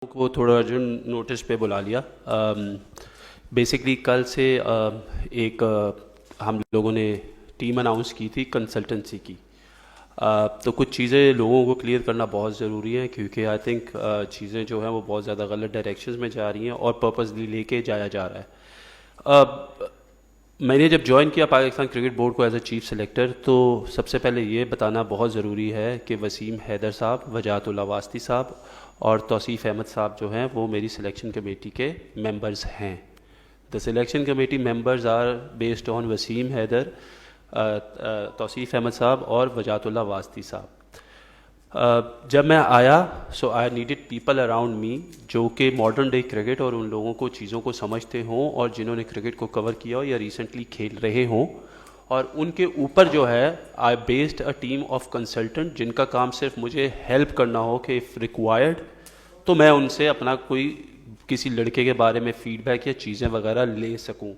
को थोड़ा urgent notice पे बुला लिया। बेसिकली कल से एक हम लोगों ने टीम अनाउंस की थी कंसल्टेंसी की। तो कुछ चीज़ें लोगों को क्लियर करना बहुत ज़रूरी है, क्योंकि आई थिंक चीज़ें जो हैं वो बहुत ज़्यादा गलत डायरेक्शंस में जा रही हैं और पर्पसली लेके जाया जा रहा है। मैंने जब ज्वाइन किया पाकिस्तान क्रिकेट बोर्ड को एज अ चीफ सेलेक्टर, तो सबसे पहले ये बताना बहुत ज़रूरी है कि वसीम हैदर साहब, वजाहतुल्लाह वास्ती साहब और तौसीफ़ अहमद साहब जो हैं वो मेरी सिलेक्शन कमेटी के मेंबर्स हैं। The selection committee members are based on Waseem Haider, Tauseef Ahmad साहब और वजाहतुल्लाह वास्ती साहब। जब मैं आया so I needed people around me जो कि मॉडर्न डे क्रिकेट और उन लोगों को चीज़ों को समझते हों और जिन्होंने क्रिकेट को कवर किया हो या रिसेंटली खेल रहे हों, और उनके ऊपर जो है आई based a team of consultant जिनका काम सिर्फ मुझे हेल्प करना हो कि इफ़ रिक्वायर्ड तो मैं उनसे अपना कोई किसी लड़के के बारे में फ़ीडबैक या चीज़ें वगैरह ले सकूं।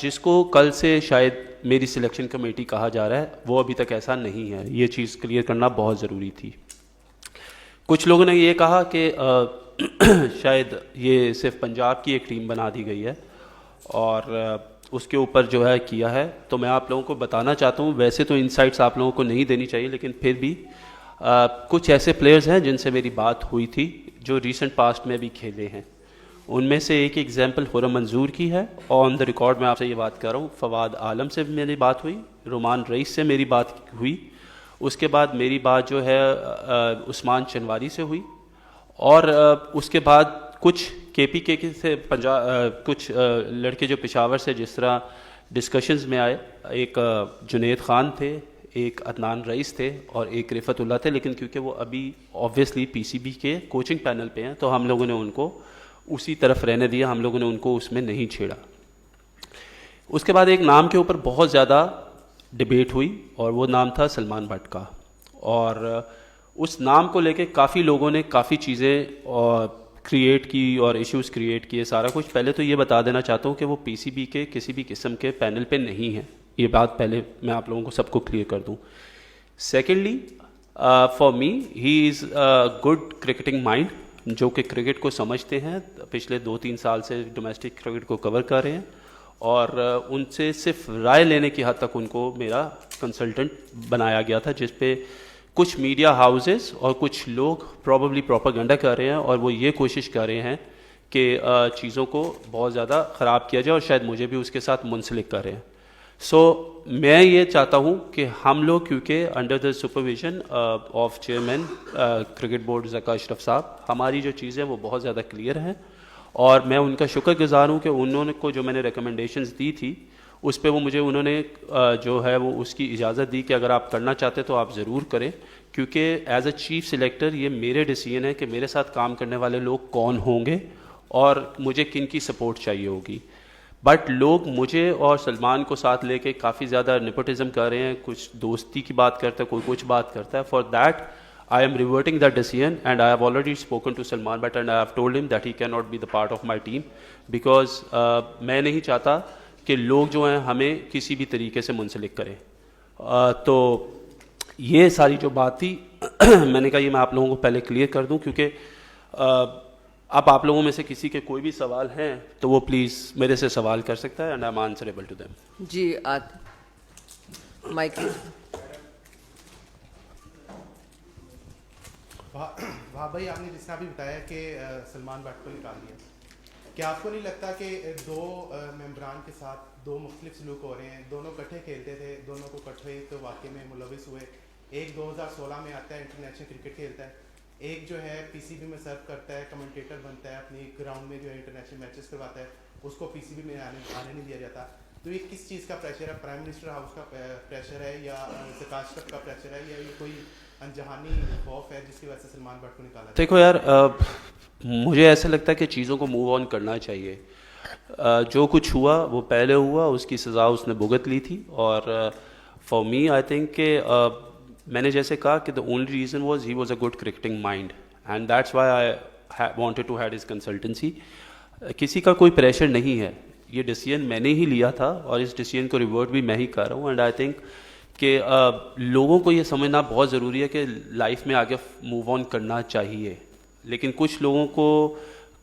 जिसको कल से शायद मेरी सिलेक्शन कमेटी कहा जा रहा है, वो अभी तक ऐसा नहीं है। ये चीज़ क्लियर करना बहुत ज़रूरी थी। कुछ लोगों ने ये कहा कि शायद ये सिर्फ पंजाब की एक टीम बना दी गई है और उसके ऊपर जो है किया है। तो मैं आप लोगों को बताना चाहता हूँ, वैसे तो इनसाइट्स आप लोगों को नहीं देनी चाहिए, लेकिन फिर भी कुछ ऐसे प्लेयर्स हैं जिनसे मेरी बात हुई थी जो रीसेंट पास्ट में भी खेले हैं। उनमें से एक एग्जांपल खुरम मंजूर की है, ऑन द रिकॉर्ड मैं आपसे ये बात कर रहा हूँ। फवाद आलम से मेरी बात हुई, रोमान रईस से मेरी बात हुई, उसके बाद मेरी बात जो है उस्मान चनवारी से हुई, और उसके बाद कुछ KPK से कुछ लड़के जो पेशावर से जिस तरह डिस्कशंस में आए, एक जुनेद खान थे, एक अदनान रईस थे और एक रिफतुल्लाह थे, लेकिन क्योंकि वो अभी ऑब्वियसली PCB के कोचिंग पैनल पे हैं तो हम लोगों ने उनको उसी तरफ रहने दिया, हम लोगों ने उनको उसमें नहीं छेड़ा। उसके बाद एक नाम के ऊपर बहुत ज़्यादा डिबेट हुई और वो नाम था सलमान भट्ट का, और उस नाम को लेके काफ़ी लोगों ने काफ़ी चीज़ें क्रिएट की और इश्यूज़ क्रिएट किए, सारा कुछ। पहले तो ये बता देना चाहता हूँ कि वो PCB के किसी भी किस्म के पैनल पे नहीं है, ये बात पहले मैं आप लोगों को सबको क्लियर कर दूँ। Secondly, for me he is a good cricketing mind, जो कि क्रिकेट को समझते हैं, पिछले 2-3 साल से डोमेस्टिक क्रिकेट को कवर कर रहे हैं, और उनसे सिर्फ राय लेने की हद तक उनको मेरा कंसल्टेंट बनाया गया था, जिस पे कुछ मीडिया हाउसेस और कुछ लोग प्रॉबली प्रोपेगेंडा कर रहे हैं और वो ये कोशिश कर रहे हैं कि चीज़ों को बहुत ज़्यादा ख़राब किया जाए और शायद मुझे भी उसके साथ मुंसलिक कर रहे हैं। सो मैं ये चाहता हूँ कि हम लोग, क्योंकि under the supervision of chairman cricket board Zaka Ashraf साहब, हमारी जो चीज़ें वो बहुत ज़्यादा क्लियर हैं, और मैं उनका शुक्रगुजार हूँ कि उन्होंने को जो मैंने रिकमेंडेशंस दी थी उस पे वो मुझे उन्होंने जो है वो उसकी इजाज़त दी कि अगर आप करना चाहते तो आप ज़रूर करें, क्योंकि एज अ चीफ सिलेक्टर ये मेरे डिसीजन है कि मेरे साथ काम करने वाले लोग कौन होंगे और मुझे किन की सपोर्ट चाहिए होगी। बट लोग मुझे और सलमान को साथ लेके काफ़ी ज़्यादा नेपोटिज्म कर रहे हैं, कुछ दोस्ती की बात करता है, कोई कुछ बात करता है। For that I am reverting that decision and I have already spoken to Salman Bhatt and I have told him that he cannot be the part of my team because मैं नहीं चाहता कि लोग जो हैं हमें किसी भी तरीके से मुंसलिक करें। तो ये सारी जो बात थी मैंने कहा ये मैं आप लोगों को पहले क्लियर कर दूं, क्योंकि अब आप लोगों में से किसी के कोई भी सवाल हैं तो वो प्लीज़ मेरे से सवाल कर सकता है and I am answerable to them. जी माइक। वाह भाई, आपने जिस तरह भी बताया कि सलमान भट्ट को निकाल दिया, क्या आपको नहीं लगता कि दो मेंबरान के साथ दो मुख्तलिफ सलूक हो रहे हैं? दोनों इकट्ठे खेलते थे, दोनों को इकट्ठे तो वाकई में मुलविस हुए। एक 2016 में आता है, इंटरनेशनल क्रिकेट खेलता है, एक जो है PCB में सर्व करता है, कमेंटेटर बनता है, अपनी ग्राउंड में जो है इंटरनेशनल मैचेस करवाता है, उसको PCB में आने नहीं दिया जाता। तो ये किस चीज़ का प्रेशर है? प्राइम मिनिस्टर हाउस का प्रेशर है या ज़काशरफ का प्रेशर है, या ये कोई अनजहानी खौफ है जिसकी वजह से सलमान भट्ट को निकाला? देखो यार, मुझे ऐसा लगता है कि चीज़ों को मूव ऑन करना चाहिए। जो कुछ हुआ वो पहले हुआ, उसकी सज़ा उसने भुगत ली थी, और फॉर मी आई थिंक कि मैंने जैसे कहा कि the only reason was he was a good cricketing mind and that's why I wanted to had his consultancy. किसी का कोई प्रेशर नहीं है, ये डिसीजन मैंने ही लिया था और इस डिसीजन को रिवर्ट भी मैं ही कर रहा हूँ। एंड आई थिंक कि लोगों को ये समझना बहुत ज़रूरी है कि लाइफ में आगे मूव ऑन करना चाहिए। लेकिन कुछ लोगों को,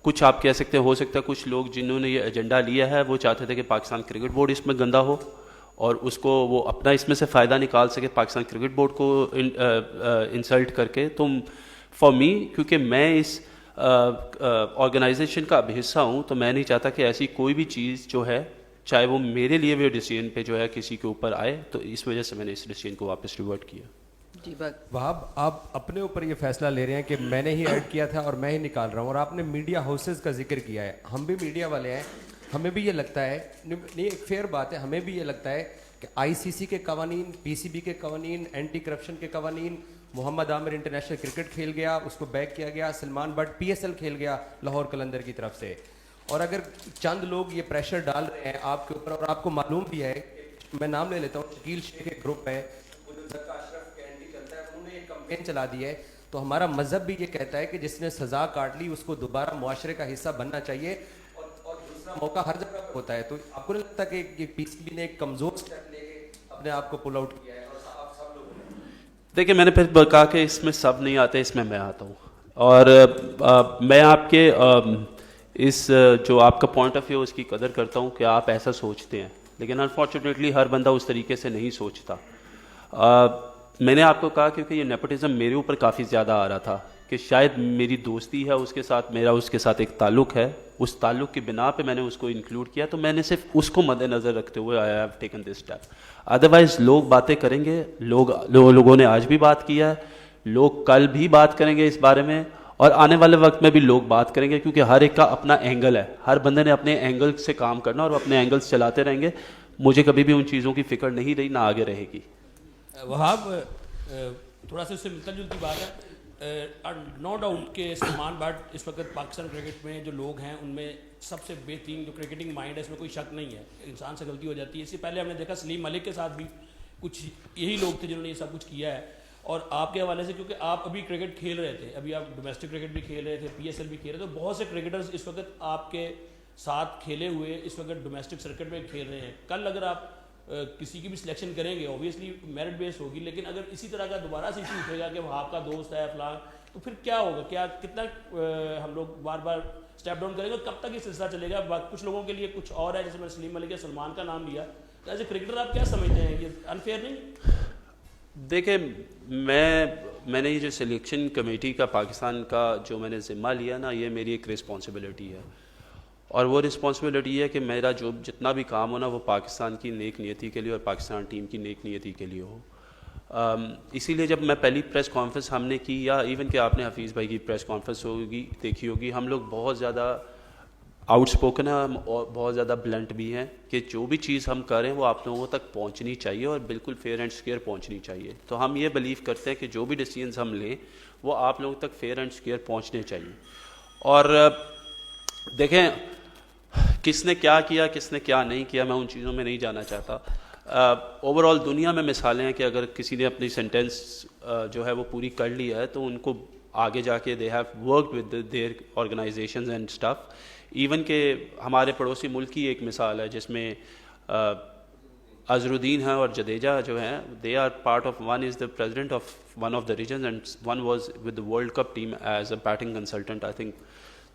कुछ आप कह सकते हैं, हो सकता है कुछ लोग जिन्होंने ये एजेंडा लिया है वो चाहते थे कि पाकिस्तान क्रिकेट बोर्ड इसमें गंदा हो और उसको वो अपना इसमें से फ़ायदा निकाल सके पाकिस्तान क्रिकेट बोर्ड को इंसल्ट करके। तो फॉर मी, क्योंकि मैं इस ऑर्गेनाइजेशन का अब हिस्सा हूँ, तो मैं नहीं चाहता कि ऐसी कोई भी चीज़ जो है, चाहे वो मेरे लिए भी डिसीजन पे जो है किसी के ऊपर आए, तो इस वजह से मैंने इस डिसीजन को वापस रिवर्ट किया। जी बात वहाब, आप अपने ऊपर ये फैसला ले रहे हैं कि मैंने ही ऐड किया था और मैं ही निकाल रहा हूँ, और आपने मीडिया हाउसेस का जिक्र किया है। हम भी मीडिया वाले हैं, हमें भी ये लगता है, नहीं एक फेयर बात है, हमें भी ये लगता है कि आईसीसी के कवानीन, पीसीबी के कवानीन, एंटी करप्शन के कवानीन, मोहम्मद आमिर इंटरनेशनल क्रिकेट खेल गया, उसको बैक किया गया, सलमान बट पीएसएल खेल गया लाहौर कलंदर की तरफ से, और अगर चंद लोग ये प्रेशर डाल रहे हैं आपके ऊपर, और आपको मालूम भी है, मैं नाम ले लेता हूँ, शकील शेख एक ग्रुप है, कैंपेन चला दी है, तो हमारा मजहब भी ये कहता है कि जिसने सजा काट ली उसको दोबारा मुआशरे का हिस्सा बनना चाहिए, और दूसरा मौका हर जगह पे होता है। तो आपको नहीं लगता कि ये पीसीबी ने एक कमजोर स्टेप लेके अपने आप को पुल आउट किया है? और आप सब लोग, देखिए, मैंने फिर कहा कि इसमें सब नहीं आते, इसमें मैं आता हूँ, और मैं आपके इस जो आपका पॉइंट ऑफ व्यू उसकी कदर करता हूँ कि आप ऐसा सोचते हैं, लेकिन अनफॉर्चुनेटली हर बंदा उस तरीके से नहीं सोचता। मैंने आपको कहा क्योंकि ये नेपोटिज्म मेरे ऊपर काफ़ी ज़्यादा आ रहा था कि शायद मेरी दोस्ती है उसके साथ, मेरा उसके साथ एक ताल्लुक़ है, उस ताल्लुक़ की बिना पे मैंने उसको इंक्लूड किया, तो मैंने सिर्फ उसको मद्देनज़र रखते हुए I have taken this step. Otherwise लोग बातें करेंगे, लोगों ने आज भी बात किया है, लोग कल भी बात करेंगे इस बारे में, और आने वाले वक्त में भी लोग बात करेंगे, क्योंकि हर एक का अपना एंगल है, हर बंदे ने अपने एंगल से काम करना और अपने एंगल्स चलाते रहेंगे। मुझे कभी भी उन चीज़ों की फ़िक्र नहीं रही, ना आगे रहेगी। वहाब, थोड़ा सा इससे मिलता जुलती बात है, नो डाउट कि सलमान बट इस वक्त पाकिस्तान क्रिकेट में जो लोग हैं उनमें सबसे बेहतरीन जो क्रिकेटिंग माइंड है, इसमें कोई शक नहीं है, इंसान से गलती हो जाती है। इससे पहले हमने देखा सलीम मलिक के साथ भी कुछ यही लोग थे जिन्होंने ये सब कुछ किया है, और आपके हवाले से, क्योंकि आप अभी क्रिकेट खेल रहे थे, अभी आप डोमेस्टिक क्रिकेट भी खेल रहे थे, पीएसएल भी खेल रहे थे, तो बहुत से क्रिकेटर्स इस वक्त आपके साथ खेले हुए इस वक्त डोमेस्टिक सर्किट में खेल रहे हैं। कल अगर आप किसी की भी सिलेक्शन करेंगे, ऑब्वियसली मेरिट बेस्ड होगी, लेकिन अगर इसी तरह का दोबारा से इशू उठेगा कि वो आपका दोस्त है फलां, तो फिर क्या होगा? क्या कितना हम लोग बार बार स्टेप डाउन करेंगे? कब तक ये सिलसिला चलेगा? कुछ लोगों के लिए कुछ और है, जैसे मैंने सलीम मलिक या सलमान का नाम लिया, तो एज ए क्रिकेटर आप क्या समझते हैं, ये अनफेयर नहीं? देखिए, मैंने ये जो सिलेक्शन कमेटी का पाकिस्तान का जो मैंने ज़िम्मा लिया ना, ये मेरी एक रिस्पॉन्सिबिलिटी है, और वो रिस्पॉन्सिबिलिटी है कि मेरा जो जितना भी काम हो ना, वो पाकिस्तान की नेक नियति के लिए और पाकिस्तान टीम की नेक नियति के लिए हो। इसीलिए जब मैं पहली प्रेस कॉन्फ्रेंस हमने की, या इवन कि आपने हफीज़ भाई की प्रेस कॉन्फ्रेंस होगी देखी होगी, हम लोग बहुत ज़्यादा आउटस्पोकन है, हम और बहुत ज़्यादा ब्लंट भी हैं कि जो भी चीज़ हम करें वो आप लोगों तक पहुंचनी चाहिए और बिल्कुल फेयर एंड स्क्वेयर पहुंचनी चाहिए। तो हम ये बिलीव करते हैं कि जो भी डिसीजंस हम लें वो आप लोगों तक फेयर एंड स्क्वेयर पहुंचने चाहिए। और देखें, किसने क्या किया, किसने क्या नहीं किया, मैं उन चीज़ों में नहीं जाना चाहता। ओवरऑल दुनिया में मिसालें हैं कि अगर किसी ने अपनी सेंटेंस जो है वो पूरी कर लिया है, तो उनको आगे जाके they have worked with their organisations and stuff. Even के हमारे पड़ोसी मुल्क की एक मिसाल है जिसमें अजरुद्दीन है और जडेजा जो हैं, they are part of, one is the president of one of the region and one was with the world cup team as a batting consultant I think.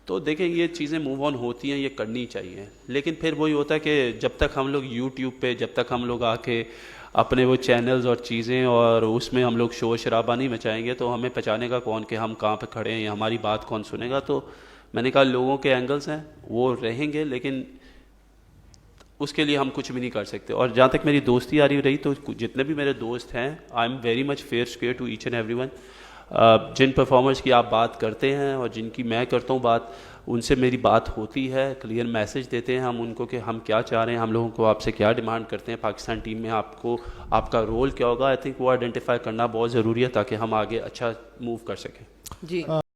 तो देखें, ये चीज़ें मूव ऑन होती हैं, ये करनी चाहिए, लेकिन फिर वही होता है कि जब तक हम लोग यूट्यूब पे, जब तक हम लोग आके अपने वो चैनल्स और चीज़ें और उसमें हम लोग शोर शराबा नहीं मचाएंगे, तो हमें पहचानेगा का कौन कि हम कहाँ पे खड़े हैं या हमारी बात कौन सुनेगा। तो मैंने कहा लोगों के एंगल्स हैं वो रहेंगे, लेकिन उसके लिए हम कुछ भी नहीं कर सकते। और जहाँ तक मेरी दोस्ती आ रही, तो जितने भी मेरे दोस्त हैं, I am very much fair square to each and everyone. जिन परफॉर्मर्स की आप बात करते हैं और जिनकी मैं करता हूँ बात, उनसे मेरी बात होती है, क्लियर मैसेज देते हैं हम उनको कि हम क्या चाह रहे हैं, हम लोगों को आपसे क्या डिमांड करते हैं, पाकिस्तान टीम में आपको आपका रोल क्या होगा। आई थिंक वो आइडेंटिफाई करना बहुत ज़रूरी है ताकि हम आगे अच्छा मूव कर सकें। जी